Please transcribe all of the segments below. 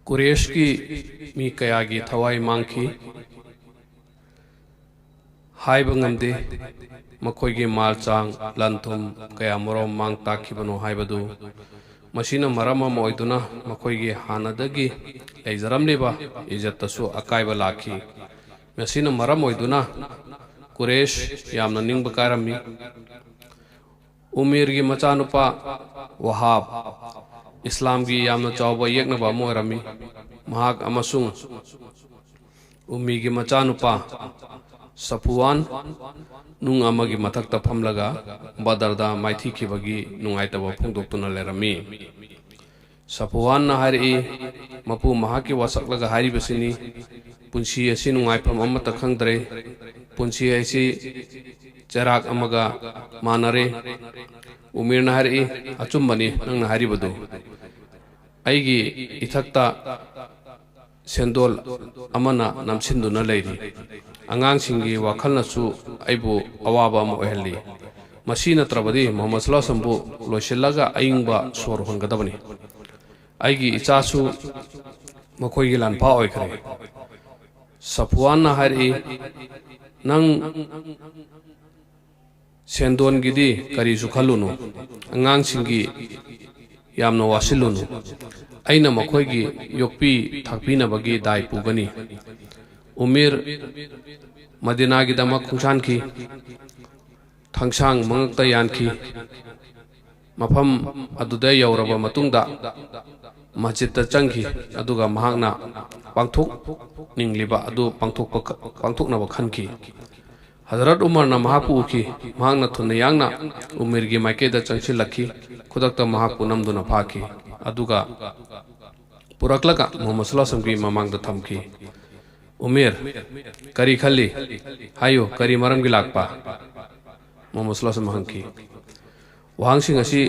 Quraysh की मी कयागी थवाई मांगखी हाइबा ngamde मखोइगे माल चांग लंथुम कया मरोम मांग ताखिबनो हाइबदु मशीना मरम अम ओइदुना मखोइगे हानदगी लेजरमलिबा इज्जतसु अकाइबा लाखी मशीना मरम ओइदुना कुरेश यामना निंगबा कारमी उमेर की मचानुपा वहाब इस्लाम की यामना चावबा येकनबा मोरमी महाग अमसुंग उम्मी की मचानुपा सफुवान नुंग अमगी मथक्ता फमलगा बदरदा माइथीखिबगी नुंगाइतबा फोंदोक्तुना लेरमी सफुवान ना हारि मपु महाकी वासक्लगा हारिबसिनी पुंसी असि नुंगाइफम अमता खंगद्रे पुंसी असि चराक अमगा मानरे उमेर ना हारि अचुम्बनी नंगना हारिबदु अइगी इथक्ता सेंदोल अमना नमसिंदुना लेरी अंगांसिंगी वाखलनसु अइबु अवाबा अम ओहल्ली मसी नत्रबदी मोहम्मद सल्लल्लाहु अलैहि वसल्लम लोइसिल्लगा अइंगबा सोर होंगदबनी अइगी इचासु मखोइगी लानफा ओइखरे सफुवान ना हारि नंग सेंदोन गिदी करीसु खलुनु अंगांसिंगी यामना वासिलुनु अइना मखोइगी योक्पी थाकपीनबगी दाय पुगनी उमेर मदीना की दमक खुशान की थंगसांग मंगक्ता यानखी मफम अदुदा यौरबा मतुंगदा मस्जिदता चंखी अदुगा महांगना पांगथोक निंगलिबा अदु पांगथोकनबा खनखी हजरत उमर ना महापु उखी महांगना थुना यांगना उमेर की माइकेदा चंगसिलखी खुदक्ता महापु नमदुना फाखी अदुगा पुरकलगा मोहम्मद सल्लल्लाहु अलैहि वसल्लम की ममांगदा थमखी उमेर करी खली हायो करी मरम की लाकपा मोहम्मद सल्लल्लाहु अलैहि वसल्लम हंकी वहांसिंग असी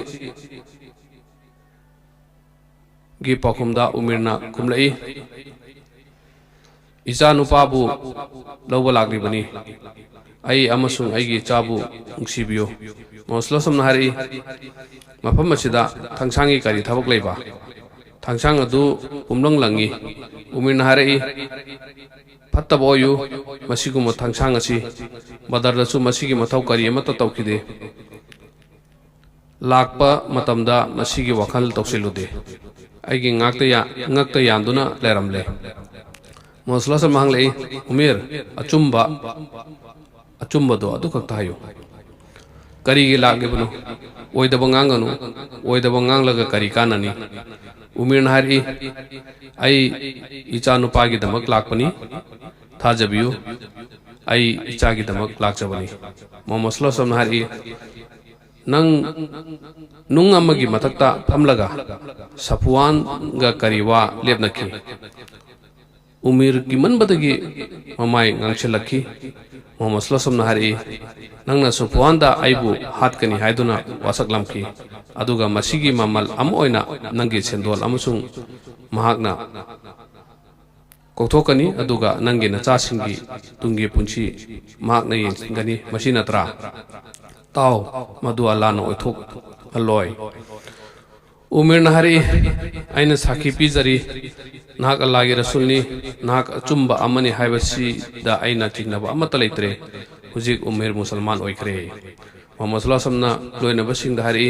गी पाखुमदा उमेरना खुमलई इचा नुपाबु लौबा लाक्लिबनी अई अमसुंग अईगी चाबु नुंसिबियो मोहम्मद सल्लल्लाहु अलैहि वसल्लम हारि मफम असिदा थंगसांगी करी थबक लेबा थंगसांग अदु पुमलंग लंगी उमेरना हारि फत्तबो ओयु मसिगुम थंगसांग असि बदरदसु मसिगी मथौ करी अमता तौखिदे Lakpa मतमदा मसिगी वखल तौसिलुदे अइगी ngakta yanduna leramle Mohammad सल्लल्लाहु अलैहि वसल्लम हांगलई उमेर अचुम्बा दो अदु खक्ता हायो करीगी लाकलिबनु ओइदबा nganगनु ओइदबा nganglगा करी काननी उमेर हारि अई इचा नुपागी दमक लाकपनी थाजबियु अई इचागी दमक लाकजबनी मोहम्मद सल्लल्लाहु अलैहि वसल्लम हारि नंग नुंग अमगी मथक्ता फमलगा सफुवान गा करीवा लेबनखी उमेर की मनबदगी ममाई nganchilakhi मोहम्मद सल्लल्लाहु अलैहि वसल्लम हारि नंगना सफुवानदा आइबु हातकनी हाइदुना वासकलमखी अदुगा मसिगी ममल अम ओइना नंगी सेंदोल अमसुंग महागना कौथोकनी अदुगा नंगी नचासिंगी तुंगी पुंसी महागना येंगनी मसी नत्रा ताओ मदु अल्लाहना ओइथोक हल्लोय उमेर नहरी आइना साखी पिजरी नाक अल्लाहगी रसूलनी नाक अचुम्बा अमनी हाइबसी दा आइना चिंगनबा अमता लेत्रे हुजिक उमेर मुसलमान ओइखरे मोहम्मद सल्लल्लाहु अलैहि वसल्लम लोइनबसिंग हारि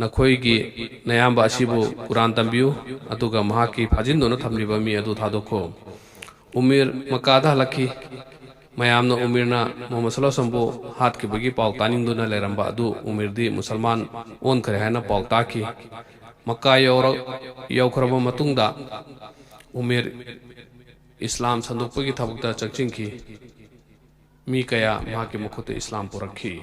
नखोइगी नयाम्बा असिबु कुरान तंबियु अदुगा महाकी फाजिनदोना थमलिबा मी अदु थादोखो उमेर मकादा लखी मयामना उमेरना मोहम्मद सल्लल्लाहु अलैहि वसल्लम हाथ के बगी पाउ तानिंदुना लेरंबा अदु उमेरदी मुसलमान ओन खरे हाना पाउ ताकी मक्का यौखरबा मतुंगदा उमेर इस्लाम संदोकपगी थबकता चकचिंखी मी कया महाके मुखुते इस्लाम पुरखी।